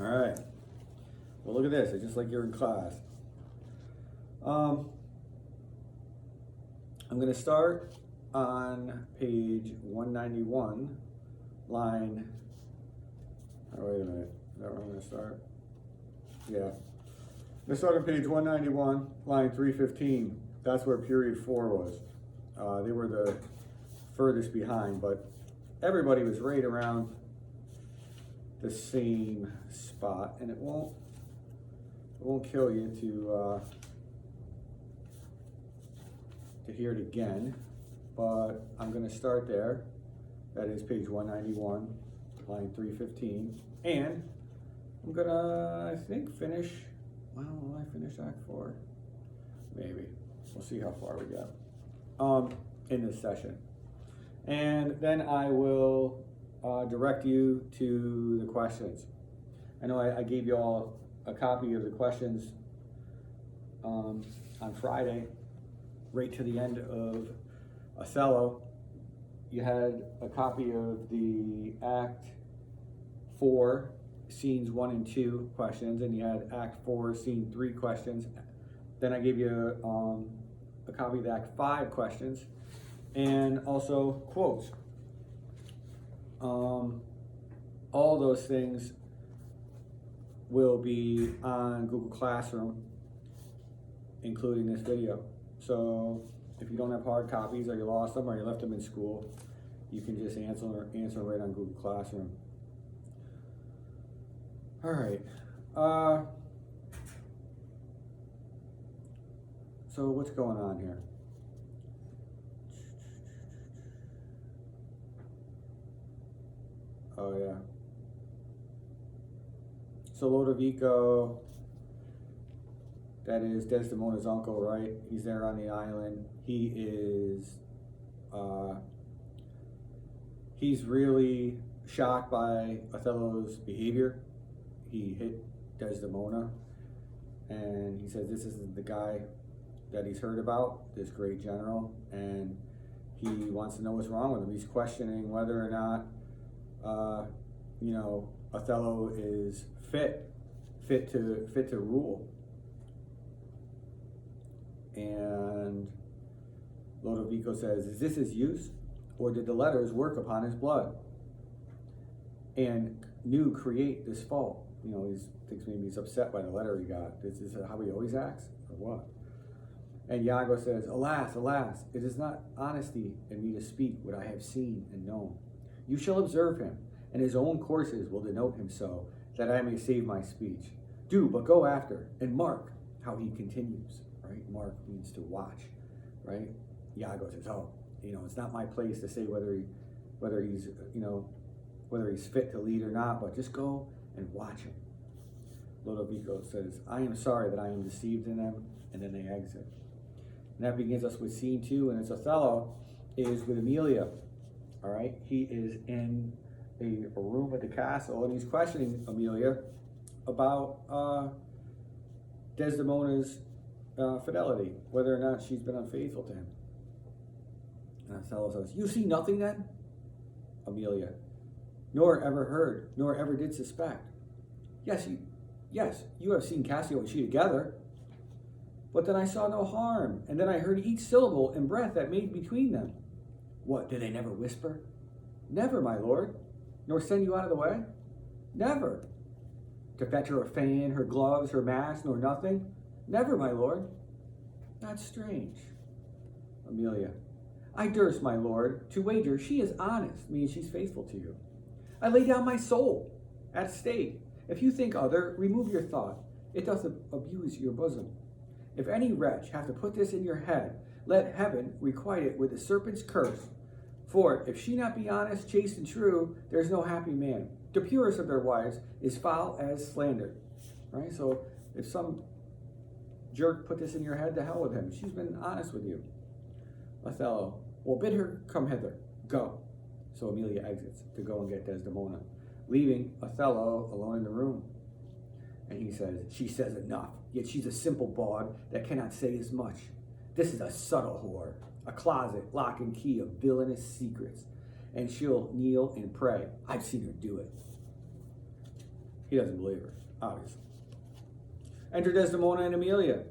right. Well, look at this. It's just like you're in class. I'm going to start on page 191, line. Oh, wait a minute. Is that where I'm going to start? Yeah. Let's start on page 191, line 315. That's where period 4 was. They were the furthest behind, but everybody was right around the same spot, and it won't kill you to hear it again, but I'm going to start there. That is page 191, line 315, and I'm gonna, I think, finish. Well, will I finish Act 4? Maybe. We'll see how far we get in this session, and then I will direct you to the questions. I know I gave you all a copy of the questions on Friday, right to the end of Othello. You had a copy of the Act 4, Scenes 1 and 2 questions, and you had Act 4, Scene 3 questions. Then I gave you a copy of the Act 5 questions, and also quotes. All those things will be on Google Classroom, including this video. So if you don't have hard copies, or you lost them, or you left them in school, you can just answer right on Google Classroom. All right. So what's going on here? Oh yeah. So Lodovico, that is Desdemona's uncle, right? He's there on the island. He is, he's really shocked by Othello's behavior. He hit Desdemona, and he says this isn't the guy that he's heard about, this great general, and he wants to know what's wrong with him. He's questioning whether or not, Othello is fit to rule. And Lodovico says, is this his use, or did the letters work upon his blood and new create this fault? He thinks maybe he's upset by the letter he got. This is how he always acts, or what? And Iago says, alas, alas, it is not honesty in me to speak what I have seen and known. You shall observe him, and his own courses will denote him so, that I may save my speech. Do but go after, and mark how he continues, right? Mark means to watch, right? Iago says, it's not my place to say whether he's fit to lead or not, but just go and watch him. Lodovico says, I am sorry that I am deceived in them, and then they exit. And that begins us with scene 2, and it's Othello is with Emilia, all right? He is in a room at the castle, and he's questioning Emilia about Desdemona's fidelity, whether or not she's been unfaithful to him. And Othello says, you see nothing then? Emilia, nor ever heard, nor ever did suspect. Yes, you have seen Cassio and she together, but then I saw no harm, and then I heard each syllable and breath that made between them. What, did they never whisper? Never, my lord. Nor send you out of the way? Never. To fetch her a fan, her gloves, her mask, nor nothing? Never, my lord. That's strange. Emilia, I durst, my lord, to wager she is honest, means she's faithful to you. I lay down my soul at stake. If you think other, remove your thought. It doth abuse your bosom. If any wretch have to put this in your head, let heaven requite it with the serpent's curse. For if she not be honest, chaste, and true, there's no happy man. The purest of their wives is foul as slander. Right? So if some jerk put this in your head, to hell with him. She's been honest with you. Othello, well, bid her come hither. Go. So Emilia exits to go and get Desdemona, leaving Othello alone in the room. And he says, she says enough, yet she's a simple bawd that cannot say as much. This is a subtle whore, a closet, lock and key of villainous secrets, and she'll kneel and pray. I've seen her do it. He doesn't believe her, obviously. Enter Desdemona and Emilia.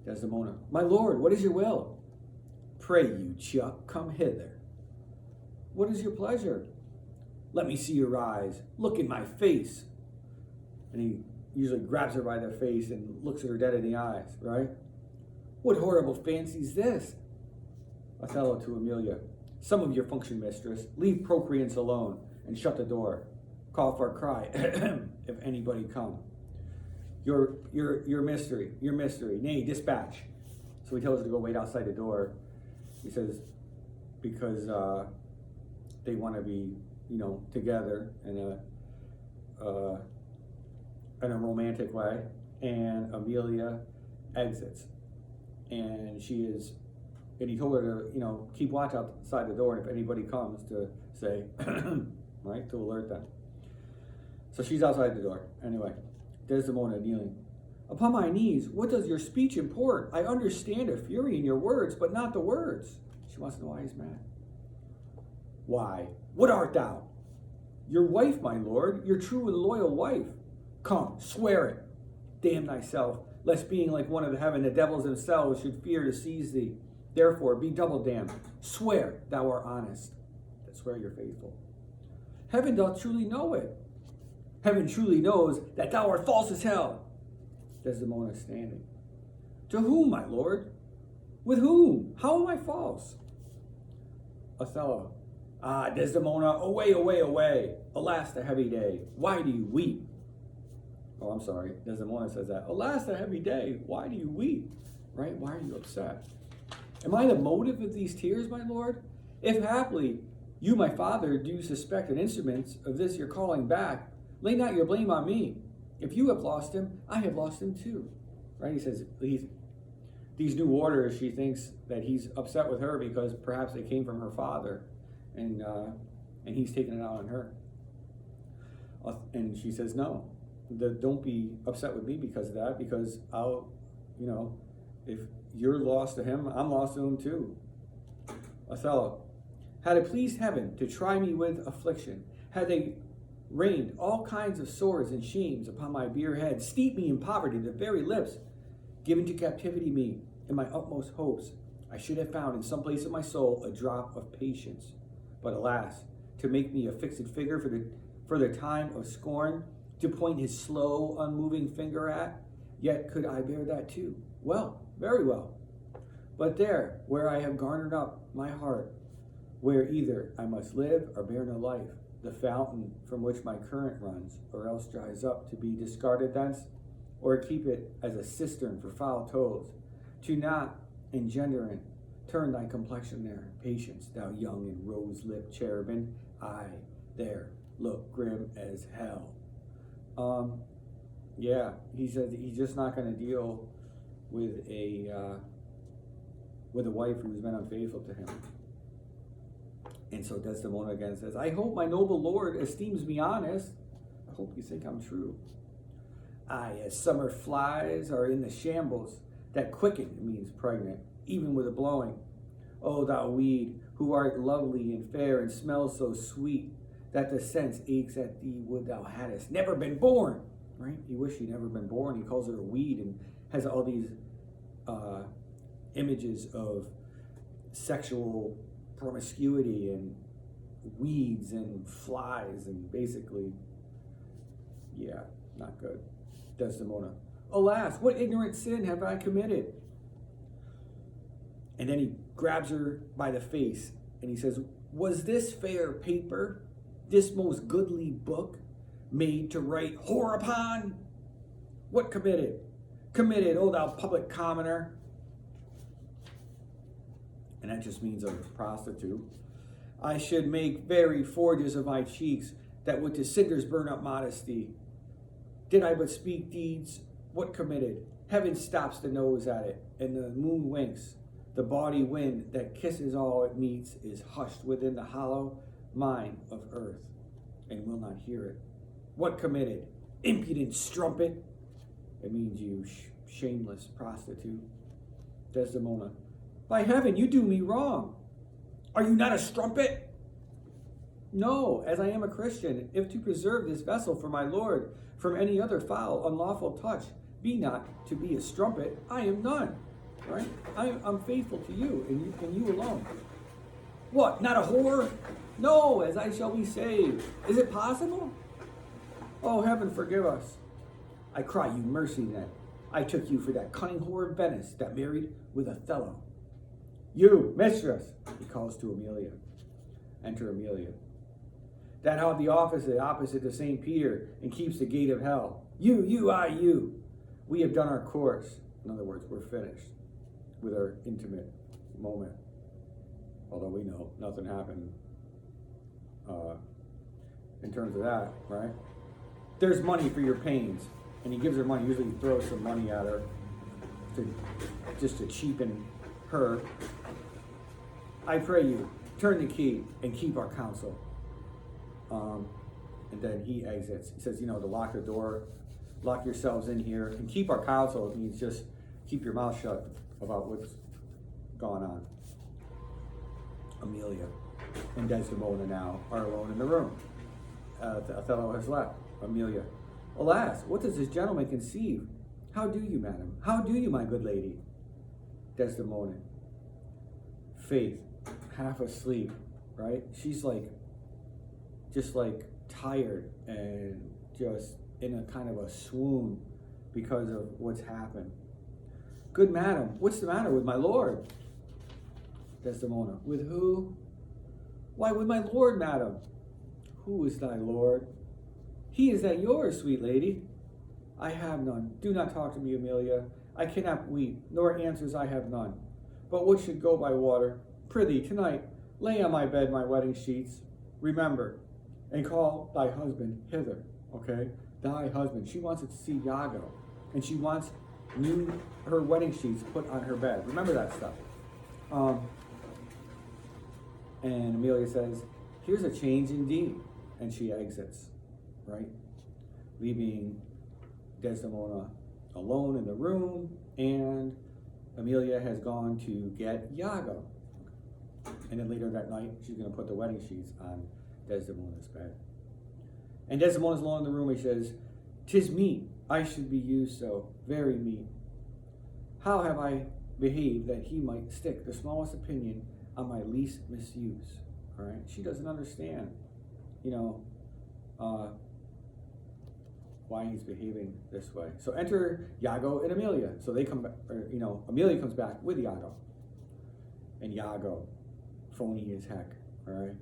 Desdemona, my lord, what is your will? Pray you, Chuck, come hither. What is your pleasure? Let me see your eyes. Look in my face. And he usually grabs her by the face and looks at her dead in the eyes, right? What horrible fancy's this? Othello to Emilia. Some of your function, mistress. Leave procreance alone and shut the door. Call for a cry if anybody come. Your mystery. Nay, dispatch. So he tells her to go wait outside the door. He says, because they want to be, together in a romantic way. And Emilia exits. And and he told her to, keep watch outside the door, and if anybody comes, to say, right, to alert them. So she's outside the door. Anyway, Desdemona kneeling. Upon my knees, what does your speech import? I understand a fury in your words, but not the words. She wants to know why he's mad. Why? What art thou? Your wife, my lord, your true and loyal wife. Come, swear it. Damn thyself, lest being like one of the heaven, the devils themselves should fear to seize thee. Therefore, be double damned. Swear thou art honest. Swear you're faithful. Heaven doth truly know it. Heaven truly knows that thou art false as hell. Desdemona standing. To whom, my lord? With whom? How am I false? Othello. Ah, Desdemona, away, away, away. Alas, the heavy day. Why do you weep? Oh, I'm sorry. Desdemona says that. Alas, the heavy day. Why do you weep? Right? Why are you upset? Am I the motive of these tears, my lord? If haply you, my father, do suspect an instrument of this your calling back, lay not your blame on me. If you have lost him, I have lost him too. Right? He says these new orders, she thinks that he's upset with her because perhaps they came from her father, and he's taking it out on her. And she says, no, don't be upset with me because of that, because I'll, if you're lost to him, I'm lost to him too. Othello. Had it pleased heaven to try me with affliction, had they rained all kinds of sores and shames upon my bier head, steep me in poverty to the very lips, given to captivity me in my utmost hopes, I should have found in some place of my soul a drop of patience. But alas, to make me a fixed figure for the time of scorn, to point his slow, unmoving finger at, yet could I bear that too. Well, very well. But there, where I have garnered up my heart, where either I must live or bear no life, the fountain from which my current runs, or else dries up to be discarded thence, or keep it as a cistern for foul toads, to not engendering, turn thy complexion there, patience, thou young and rose-lipped cherubin, I there look grim as hell. Yeah, he says he's just not going to deal with a wife who's been unfaithful to him. And so Desdemona again says, I hope my noble lord esteems me honest. I hope you think I'm true. Aye, as summer flies are in the shambles that quicken, it means pregnant, even with a blowing. O thou weed, who art lovely and fair and smells so sweet, that the sense aches at thee would thou hadst never been born. Right? He wished he'd never been born. He calls her a weed and has all these images of sexual promiscuity and weeds and flies, and basically, yeah, not good. Desdemona. Alas, what ignorant sin have I committed? And then he grabs her by the face and he says, was this fair paper, this most goodly book, made to write whore upon? What committed? Committed, O thou public commoner. And that just means a prostitute. I should make very forges of my cheeks that would to cinders burn up modesty. Did I but speak deeds, what committed? Heaven stops the nose at it, and the moon winks. The bawdy wind that kisses all it meets is hushed within the hollow mind of earth, and will not hear it. What committed? Impudent strumpet. It means you shameless prostitute. Desdemona. By heaven, you do me wrong. Are you not a strumpet? No, as I am a Christian, if to preserve this vessel for my Lord from any other foul, unlawful touch, be not to be a strumpet, I am none. Right? I'm faithful to you and you alone. What, not a whore? No, as I shall be saved. Is it possible? Oh, heaven forgive us. I cry you mercy then. I took you for that cunning whore of Venice that married with Othello. You, mistress, he calls to Amelia. Enter Amelia. That held the office opposite to St. Peter and keeps the gate of hell. You. We have done our course. In other words, we're finished with our intimate moment. Although we know nothing happened in terms of that, right? There's money for your pains. And he gives her money. Usually he throws some money at her just to cheapen her. I pray you, turn the key and keep our counsel. And then he exits. He says, to lock the door, lock yourselves in here, and keep our counsel. It means just keep your mouth shut about what's gone on. Amelia and Desdemona now are alone in the room. Othello has left. Amelia. Alas, what does this gentleman conceive? How do you, madam? How do you, my good lady? Desdemona. Faith, half asleep, right? She's just tired and just in a kind of a swoon because of what's happened. Good madam, what's the matter with my lord? Desdemona. With who? Why, with my lord, madam. Who is thy lord? He is that yours, sweet lady. I have none. Do not talk to me, Amelia. I cannot weep, nor answers I have none. But what should go by water? Prithee, tonight, lay on my bed my wedding sheets. Remember, and call thy husband hither, okay? Thy husband. She wants to see Iago, and she wants her wedding sheets put on her bed. Remember that stuff. And Amelia says, here's a change indeed. And she exits, right? Leaving Desdemona alone in the room, and Amelia has gone to get Iago. And then later that night, she's going to put the wedding sheets on Desdemona's bed. And Desdemona's alone in the room. He says, "'Tis meet, I should be used so, very meet. How have I behaved that he might stick the smallest opinion on my least misuse?" All right? She doesn't understand, why he's behaving this way. So enter Iago and Amelia. So they come back, Amelia comes back with Iago. And Iago, phony as heck, all right?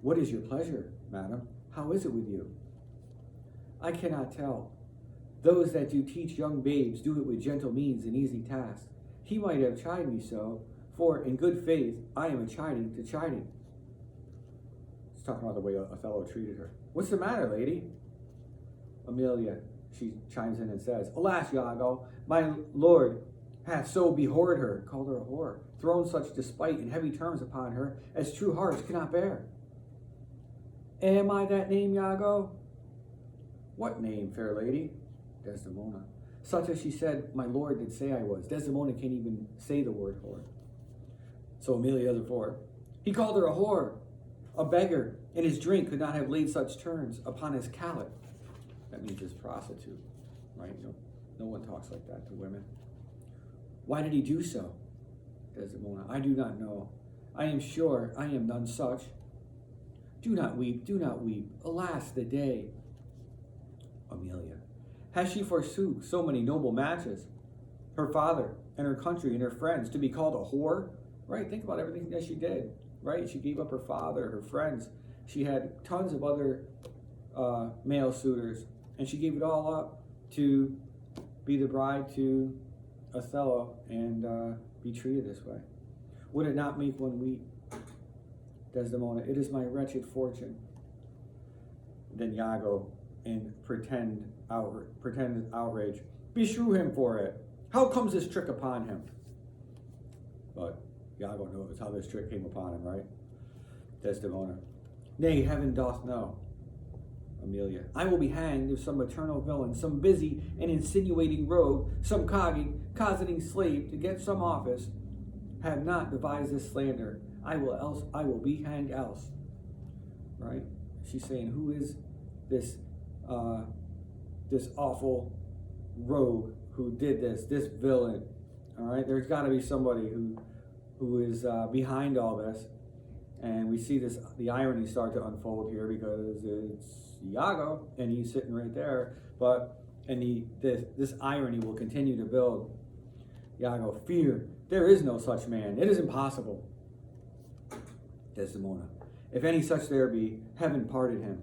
What is your pleasure, madam? How is it with you? I cannot tell. Those that do teach young babes do it with gentle means and easy tasks. He might have chid me so, for in good faith I am a chiding to chiding. He's talking about the way Othello treated her. What's the matter, lady? Amelia, she chimes in and says, Alas, Iago, my lord hath so behorred her, called her a whore, thrown such despite and heavy terms upon her as true hearts cannot bear. Am I that name, Iago? What name, fair lady? Desdemona. Such as she said my lord did say I was. Desdemona can't even say the word whore. So Amelia does it for her. He called her a whore, a beggar, and his drink could not have laid such terms upon his callet. That means his prostitute, right? No one talks like that to women. Why did he do so? Desdemona. I do not know. I am sure I am none such. Do not weep, do not weep. Alas, the day. Amelia. Has she forsooth so many noble matches? Her father and her country and her friends to be called a whore? Right? Think about everything that she did, right? She gave up her father, her friends. She had tons of other male suitors, and she gave it all up to be the bride to Othello and be treated this way. Would it not make one weep? Desdemona, it is my wretched fortune. Then Iago, in pretended outrage, beshrew him for it. How comes this trick upon him? But Iago knows how this trick came upon him, right? Desdemona, nay, heaven doth know. Amelia, I will be hanged if some maternal villain, some busy and insinuating rogue, some cosseting slave to get some office, have not devised this slander. I will be hanged else. right? She's saying, who is this this awful rogue who did this villain? All right, there's got to be somebody who is behind all this. And we see the irony start to unfold here, because it's Iago and he's sitting right there. This irony will continue to build. Iago, fear, there is no such man. It is impossible. Desdemona, if any such there be, heaven pardon him.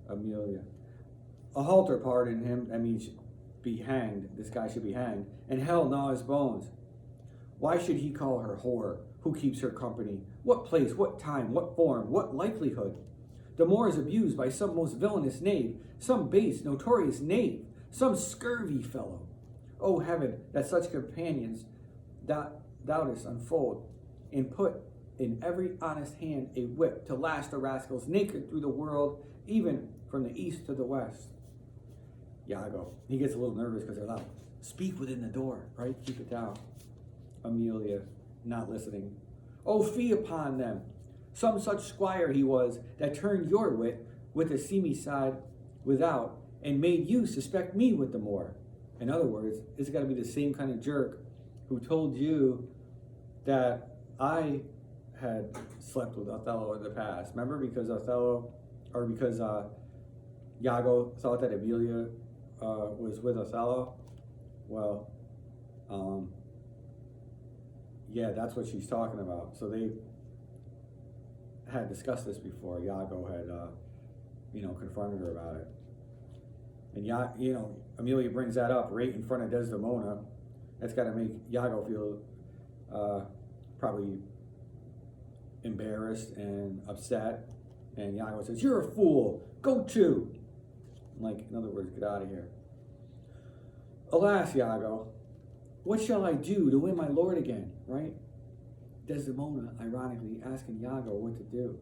Amelia, a halter pardon him. That means be hanged. This guy should be hanged. And hell gnaw his bones. Why should he call her whore? Who keeps her company? What place, what time, what form, what likelihood? The more is abused by some most villainous knave, some base, notorious knave, some scurvy fellow. O heaven, that such companions thou dost unfold, and put in every honest hand a whip to lash the rascals naked through the world, even from the east to the west. Iago, he gets a little nervous because they're loud. Speak within the door, right? Keep it down. Amelia, not listening. Oh, fie upon them. Some such squire he was that turned your wit with the seamy side without, and made you suspect me with the more. In other words, it's got to be the same kind of jerk who told you that I had slept with Othello in the past. Remember, because Iago thought that Amelia was with Othello. Well, yeah, that's what she's talking about. So they had discussed this before. Iago had, confronted her about it. And, Amelia brings that up right in front of Desdemona. That's got to make Iago feel probably embarrassed and upset. And Iago says, you're a fool. Go to. Like, in other words, get out of here. Alas, Iago, what shall I do to win my lord again, right? Desdemona, ironically, asking Iago what to do.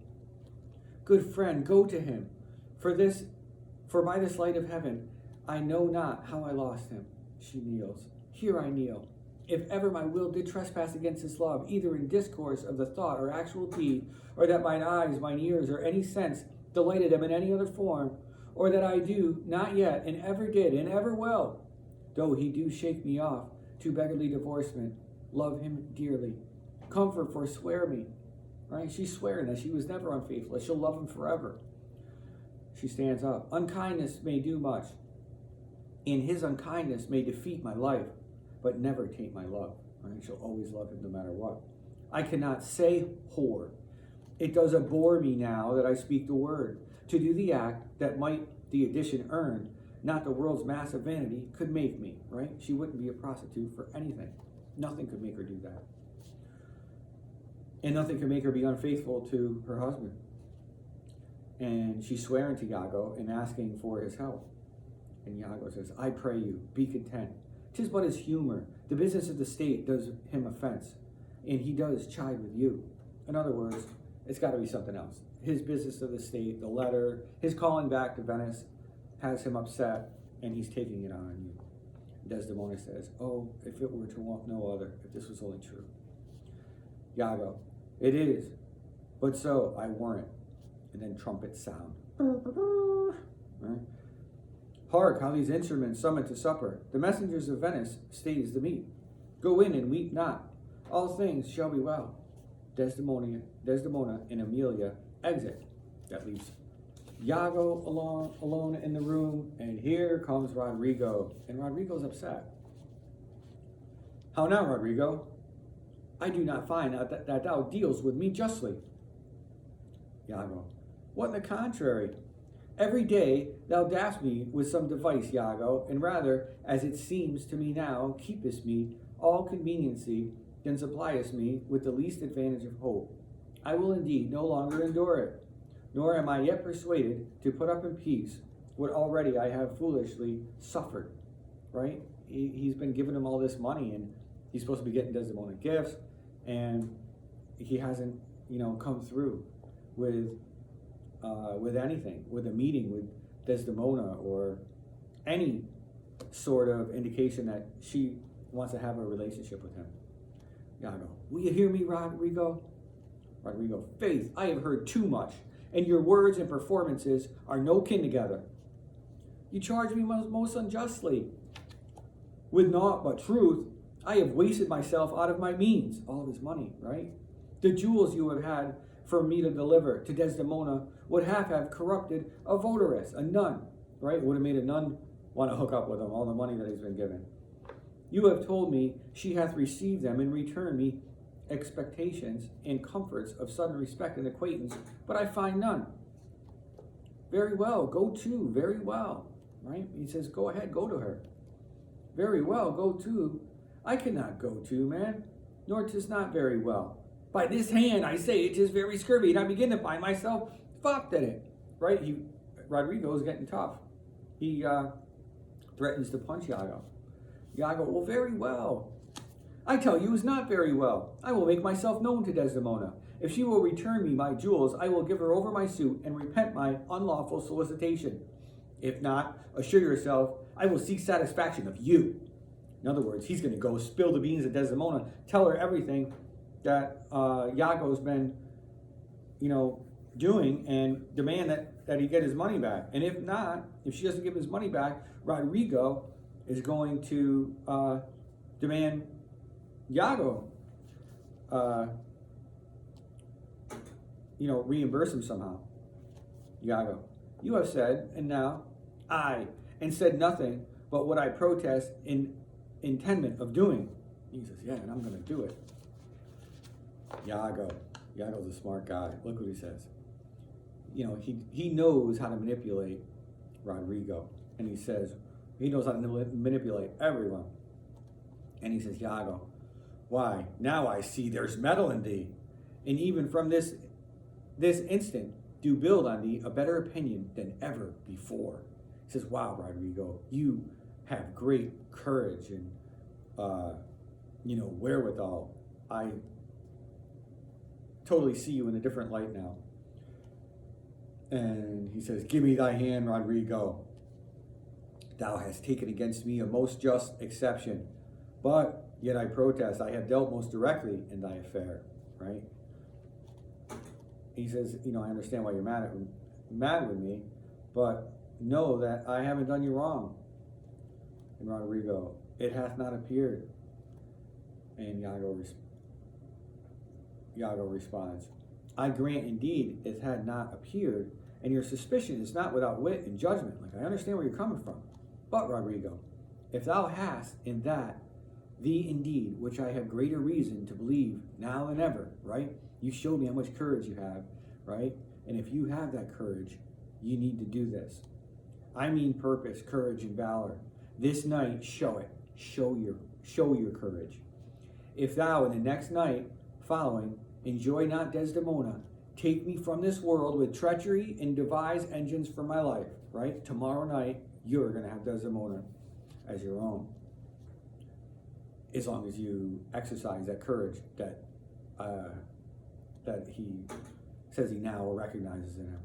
Good friend, go to him. For by this light of heaven, I know not how I lost him. She kneels. Here I kneel. If ever my will did trespass against his love, either in discourse of the thought or actual deed, or that mine eyes, mine ears, or any sense delighted him in any other form, or that I do not yet, and ever did, and ever will, though he do shake me off to beggarly divorcement, love him dearly. Comfort, forswear me. Right? She's swearing that she was never unfaithful, that she'll love him forever. She stands up. Unkindness may do much. In his unkindness may defeat my life, but never taint my love. Right? She'll always love him no matter what. I cannot say whore. It does abhor me now that I speak the word. To do the act that might the addition earn, not the world's massive vanity, could make me, right? She wouldn't be a prostitute for anything. Nothing could make her do that. And nothing could make her be unfaithful to her husband. And she's swearing to Iago and asking for his help. And Iago says, I pray you, be content. 'Tis but his humor. The business of the state does him offense, and he does chide with you. In other words, it's got to be something else. His business of the state, the letter, his calling back to Venice has him upset, and he's taking it on you. Desdemona says, oh, if it were to want no other, if this was only true. Iago, it is, but so I warrant. And then trumpets sound. Right? Hark, how these instruments summon to supper. The messengers of Venice stays the meat. Go in and weep not. All things shall be well. Desdemona and Amelia exit. That leaves Iago alone in the room, and here comes Rodrigo. And Rodrigo's upset. How now, Rodrigo? I do not find that thou deals with me justly. Iago, what in the contrary? Every day thou daffst me with some device, Iago, and rather, as it seems to me now, keepest me all conveniency than suppliest me with the least advantage of hope. I will indeed no longer endure it, nor am I yet persuaded to put up in peace what already I have foolishly suffered. Right? He's been giving him all this money, and he's supposed to be getting Desdemona gifts, and he hasn't, come through with anything, with a meeting with Desdemona or any sort of indication that she wants to have a relationship with him. Iago, will you hear me, Rodrigo? Rodrigo, faith, I have heard too much, and your words and performances are no kin together. You charge me most unjustly. With naught but truth, I have wasted myself out of my means, all of his money, right? The jewels you have had for me to deliver to Desdemona would have corrupted a votaress, a nun, right? It would have made a nun want to hook up with him, all the money that he's been given. You have told me she hath received them in return me expectations and comforts of sudden respect and acquaintance, but I find none. Very well, go to, very well, right? He says, go ahead, go to her. Very well, go to. I cannot go to, man, nor 'tis not very well. By this hand, I say, it is very scurvy, and I begin to find myself fopped at it, right? Rodrigo is getting tough. He threatens to punch Iago. Iago, well, very well. I tell you, it's not very well. I will make myself known to Desdemona. If she will return me my jewels, I will give her over my suit and repent my unlawful solicitation. If not, assure yourself, I will seek satisfaction of you. In other words, he's going to go spill the beans at Desdemona, tell her everything that Iago's been, doing, and demand that he get his money back. And if not, if she doesn't give his money back, Rodrigo is going to demand Iago, reimburse him somehow. Iago, you have said, and now I, and said nothing but what I protest in intendment of doing. He says, yeah, and I'm going to do it. Iago's a smart guy. Look what he says. He knows how to manipulate Rodrigo. And he says, he knows how to manipulate everyone. And he says, Iago, why, now I see there's metal in thee. And even from this instant, do build on thee a better opinion than ever before. He says, wow, Rodrigo, you have great courage and, wherewithal. I totally see you in a different light now. And he says, give me thy hand, Rodrigo. Thou hast taken against me a most just exception, but yet I protest, I have dealt most directly in thy affair, right? He says, I understand why you're mad with me, but know that I haven't done you wrong. And Rodrigo, it hath not appeared. And Iago responds, I grant indeed it had not appeared, and your suspicion is not without wit and judgment. Like, I understand where you're coming from. But, Rodrigo, if thou hast in that thee indeed, which I have greater reason to believe now than ever, right? You showed me how much courage you have, right? And if you have that courage, you need to do this. I mean purpose, courage, and valor. This night, show it. Show your courage. If thou in the next night following enjoy not Desdemona, take me from this world with treachery and devise engines for my life, right? Tomorrow night, you're going to have Desdemona as your own. As long as you exercise that courage that he says he now recognizes in him.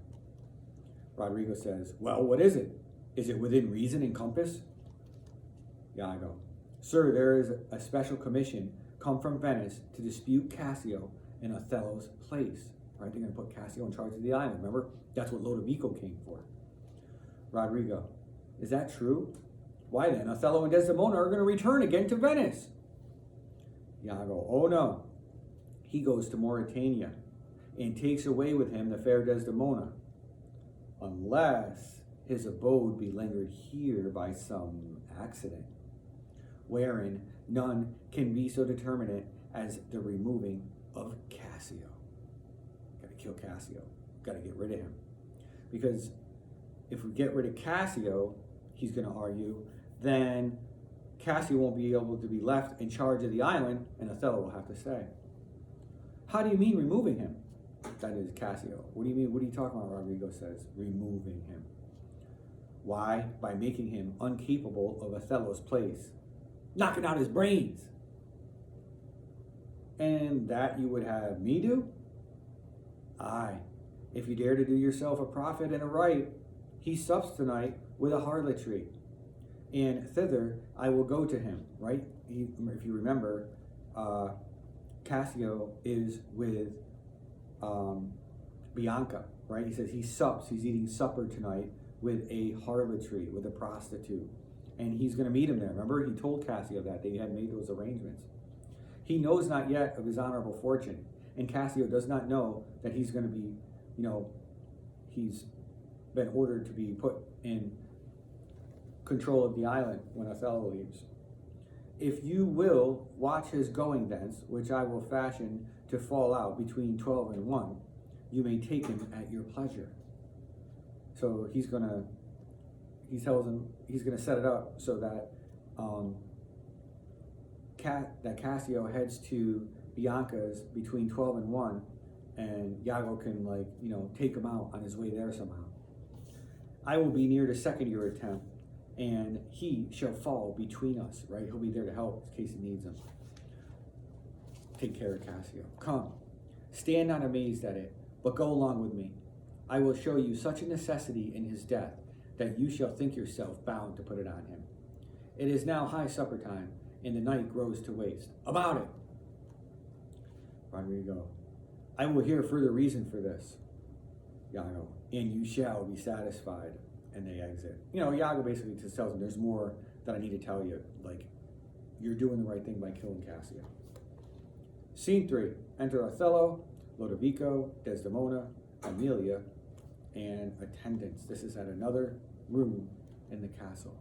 Rodrigo says, well, what is it? Is it within reason and compass? Iago, sir, there is a special commission come from Venice to dispute Cassio in Othello's place. Right? They're going to put Cassio in charge of the island. Remember? That's what Lodovico came for. Rodrigo, is that true? Why then, Othello and Desdemona are going to return again to Venice. Iago, oh no. He goes to Mauritania and takes away with him the fair Desdemona, unless his abode be lingered here by some accident, wherein none can be so determinate as the removing of Cassio. Got to kill Cassio. Got to get rid of him. Because if we get rid of Cassio, he's going to argue, then Cassio won't be able to be left in charge of the island, and Othello will have to stay. How do you mean removing him? That is Cassio. What do you mean? What are you talking about? Rodrigo says, removing him. Why? By making him incapable of Othello's place. Knocking out his brains. And that you would have me do? Aye. If you dare to do yourself a profit and a right, he sups tonight with a harlotry. And thither I will go to him, right? If you remember, Cassio is with Bianca, right? He says he's eating supper tonight with a harlotry, with a prostitute. And he's going to meet him there. Remember, he told Cassio that they had made those arrangements. He knows not yet of his honorable fortune. And Cassio does not know that he's going to be, he's been ordered to be put in control of the island when Othello leaves. If you will watch his going thence, which I will fashion to fall out between 12 and 1, you may take him at your pleasure. So he tells him he's gonna set it up so that Cassio heads to Bianca's between 12 and 1, and Iago can take him out on his way there somehow. I will be near to second your attempt, and he shall fall between us, right? He'll be there to help in case he needs him. Take care of Cassio. Come, stand not amazed at it, but go along with me. I will show you such a necessity in his death that you shall think yourself bound to put it on him. It is now high supper time, and the night grows to waste. About it! Rodrigo. I will hear further reason for this, Iago, and you shall be satisfied. And they exit. Iago basically just tells him, there's more that I need to tell you. Like, you're doing the right thing by killing Cassio. Scene 3. Enter Othello, Lodovico, Desdemona, Emilia, and attendants. This is at another room in the castle.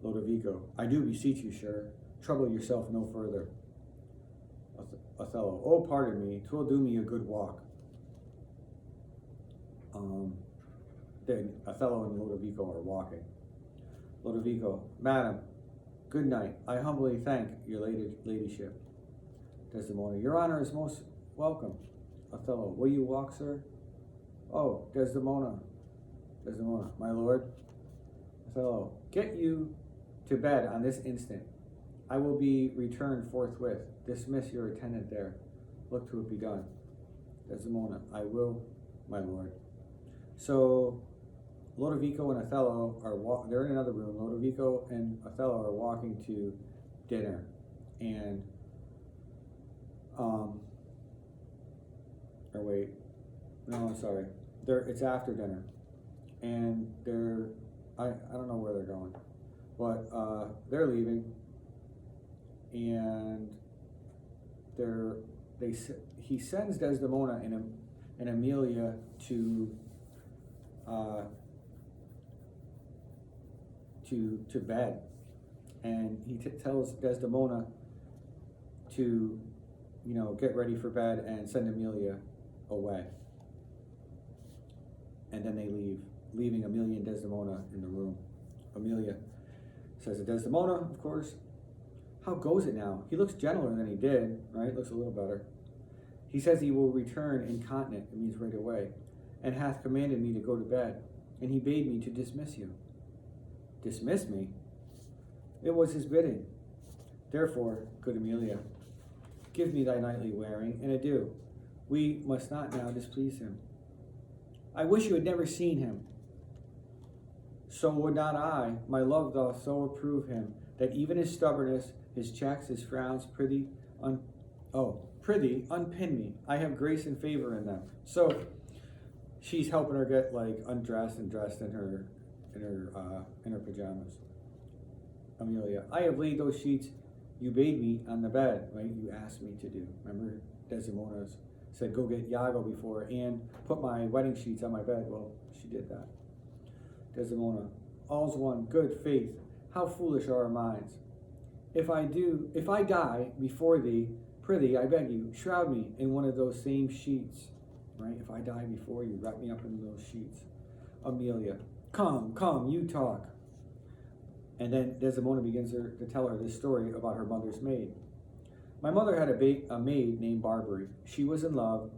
Lodovico. I do beseech you, sir, trouble yourself no further. Othello. Oh, pardon me. 'Twill do me a good walk. Then Othello and Lodovico are walking. Lodovico. Madam, good night. I humbly thank your ladyship. Desdemona. Your honor is most welcome. Othello. Will you walk, sir? Oh, Desdemona. Desdemona. My lord. Othello. Get you to bed on this instant. I will be returned forthwith. Dismiss your attendant there. Look to it be done. Desdemona. I will, my lord. So Lodovico and Othello they're in another room. Lodovico and Othello are walking to dinner, and it's after dinner, and I don't know where they're going, but they're leaving, and he sends Desdemona and Emilia to bed, and he tells Desdemona to get ready for bed and send Emilia away, and then they leave, leaving Emilia and Desdemona in the room. Emilia says to Desdemona, of course, how goes it now? He looks gentler than he did, right? Looks a little better. He says he will return incontinent, it means right away, and hath commanded me to go to bed, and he bade me to dismiss you. Dismiss me? It was his bidding. Therefore, good Emilia, give me thy nightly wearing, and adieu. We must not now displease him. I wish you had never seen him. So would not I. My love doth so approve him, that even his stubbornness, his checks, his frowns, prithee, unpin me. I have grace and favor in them. So she's helping her get undressed and dressed in her pajamas. Emilia, I have laid those sheets you bade me on the bed, right? You asked me to do. Remember, Desdemona said, go get Iago before and put my wedding sheets on my bed. Well, she did that. Desdemona, all's one, good faith. How foolish are our minds. If I die before thee, prithee, I beg you, shroud me in one of those same sheets, right? If I die before you, wrap me up in those sheets. Emilia, come, you talk. And then Desdemona begins to tell her this story about her mother's maid. My mother had a maid named Barbary. She was in love,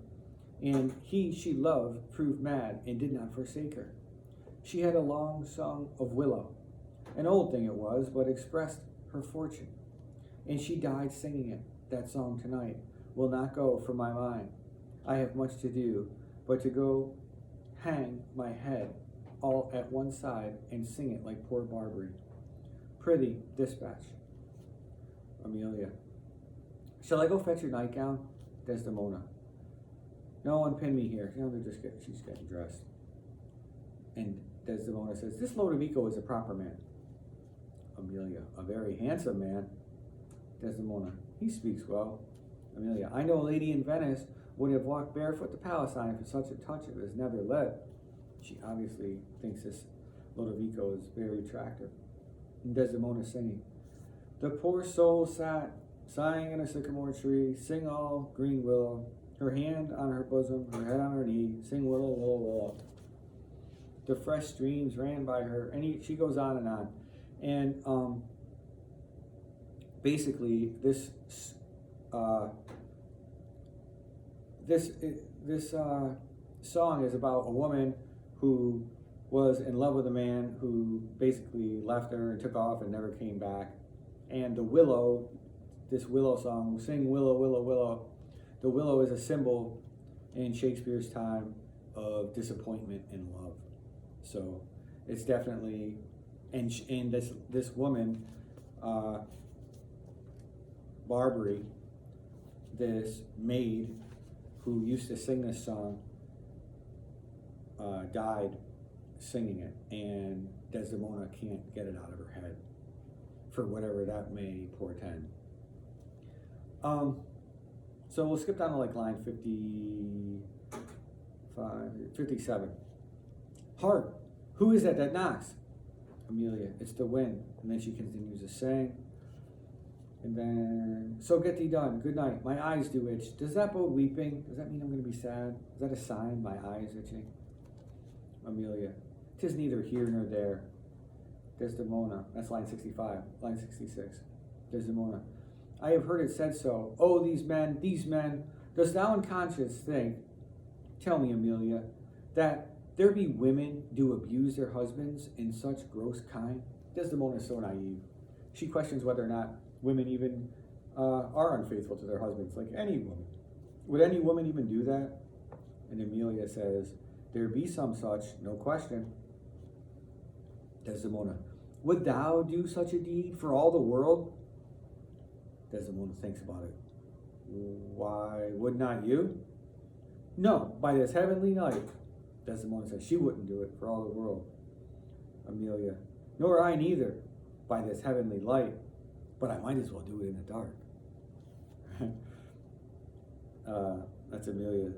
and she loved proved mad and did not forsake her. She had a long song of willow. An old thing it was, but expressed her fortune. And she died singing it. That song tonight will not go from my mind. I have much to do, but to go hang my head all at one side and sing it like poor Barbary. Prithee, dispatch. Emilia. Shall I go fetch your nightgown? Desdemona. No, unpin me here. You know, she's getting dressed. And Desdemona says, this Lodovico is a proper man. Amelia, a very handsome man. Desdemona, he speaks well. Amelia, I know a lady in Venice would have walked barefoot to Palestine for such a touch of his nether lip. She obviously thinks this Lodovico is very attractive. And Desdemona singing, the poor soul sat sighing in a sycamore tree, sing all green willow, her hand on her bosom, her head on her knee, sing willow, willow, willow. The fresh streams ran by her, and she goes on. And basically, this song is about a woman who was in love with a man who basically left her and took off and never came back. And the willow, this willow song, sing willow, willow, willow. The willow is a symbol in Shakespeare's time of disappointment in love. So it's definitely, and this woman, Barbary, this maid who used to sing this song, died singing it, and Desdemona can't get it out of her head for whatever that may portend. So we'll skip down to like line 57. Hark! Who is that knocks? Amelia, it's the wind. And then she continues to sing. And then, so get thee done. Good night. My eyes do itch. Does that bode weeping? Does that mean I'm going to be sad? Is that a sign? My eyes itching? Amelia, 'tis neither here nor there. Desdemona, that's line 65. Line 66. Desdemona, I have heard it said so. Oh, these men. Dost thou in conscience think, tell me, Amelia, that there be women do abuse their husbands in such gross kind? Desdemona is so naive. She questions whether or not women even are unfaithful to their husbands, like any woman. Would any woman even do that? And Amelia says, there be some such, no question. Desdemona, would thou do such a deed for all the world? Desdemona thinks about it. Why, would not you? No, by this heavenly night. Desdemona says she wouldn't do it for all the world. Amelia, nor I neither, by this heavenly light, but I might as well do it in the dark. That's Amelia.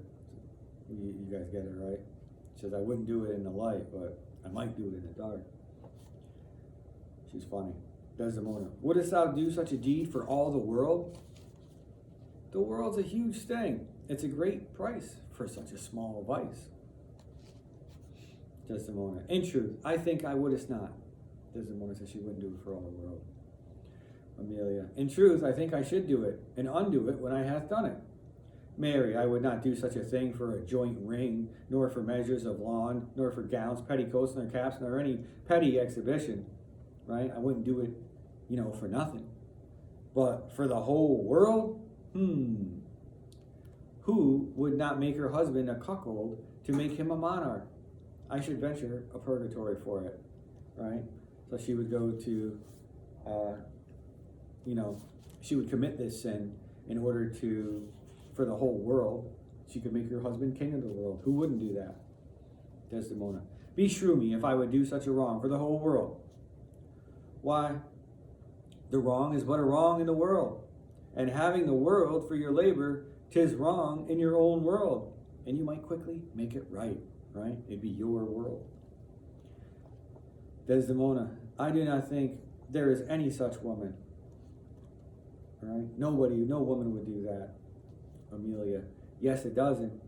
You guys get it, right? She says, I wouldn't do it in the light, but I might do it in the dark. She's funny. Desdemona, wouldst thou do such a deed for all the world? The world's a huge thing. It's a great price for such a small vice. Desdemona, in truth, I think I wouldst not. Desdemona says she wouldn't do it for all the world. Amelia, in truth, I think I should do it, and undo it when I hath done it. Mary, I would not do such a thing for a joint ring, nor for measures of lawn, nor for gowns, petticoats, nor caps, nor any petty exhibition. Right? I wouldn't do it, for nothing. But for the whole world? Who would not make her husband a cuckold to make him a monarch? I should venture a purgatory for it. Right? So she would go to, she would commit this sin in order to, for the whole world, she could make her husband king of the world. Who wouldn't do that? Desdemona, beshrew me if I would do such a wrong for the whole world. Why, the wrong is but a wrong in the world, and having the world for your labor, 'tis wrong in your own world, and you might quickly make it right? It'd be your world. Desdemona, I do not think there is any such woman. Right? No woman would do that. Amelia, yes, it doesn't,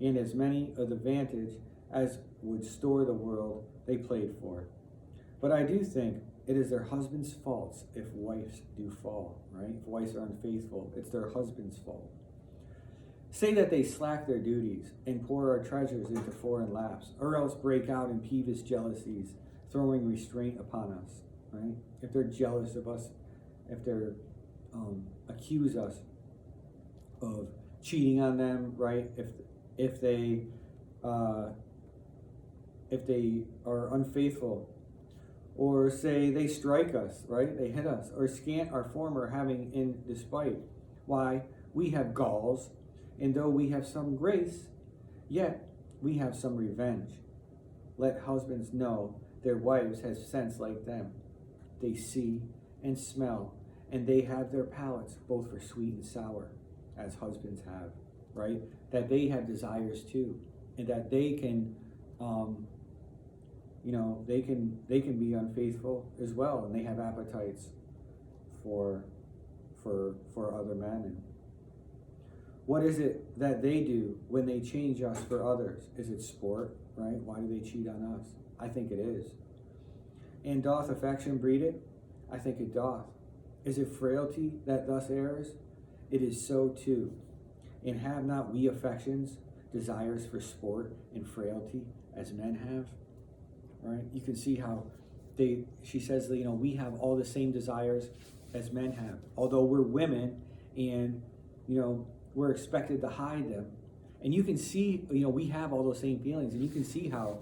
and as many of the vantage as would store the world they played for. But I do think it is their husbands' faults if wives do fall, right? If wives are unfaithful, it's their husband's fault. Say that they slack their duties and pour our treasures into foreign laps, or else break out in peevish jealousies, throwing restraint upon us, right? If they're jealous of us, if they're accuse us of cheating on them, right? If they are unfaithful, or say they strike us, right? They hit us, or scant our former having in despite. Why, we have galls, and though we have some grace, Yet we have some revenge. Let husbands know their wives have sense like them. They see and smell, and they have their palates both for sweet and sour, as husbands have, right? That they have desires too, and that they can, they can be unfaithful as well, and they have appetites for other men. And what is it that they do when they change us for others? Is it sport, right? Why do they cheat on us? I think it is. And doth affection breed it? I think it doth. Is it frailty that thus errs? It is so too. And have not we affections, desires for sport and frailty as men have? Right? You can see how she says that, we have all the same desires as men have. Although we're women and, we're expected to hide them. And you can see, we have all those same feelings, and you can see how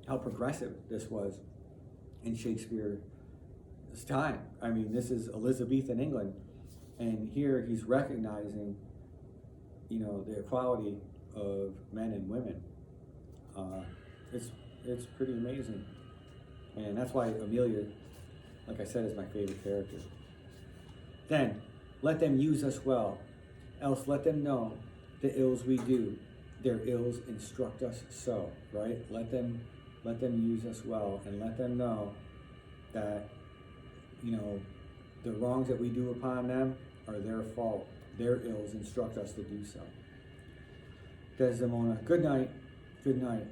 progressive this was in Shakespeare's time. I mean, this is Elizabethan England, and here he's recognizing, the equality of men and women. It's pretty amazing, and that's why Amelia, like I said, is my favorite character. Then let them use us well, else let them know the ills we do. Their ills instruct us so, right? Let them use us well, and let them know that, the wrongs that we do upon them are their fault. Their ills instruct us to do so. Desdemona, good night, good night.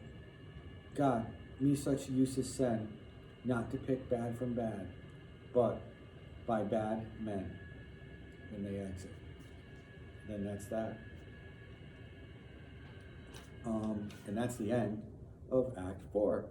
God, me such uses send, not to pick bad from bad, but by bad men when they exit. Then that's that. And that's the end of Act 4.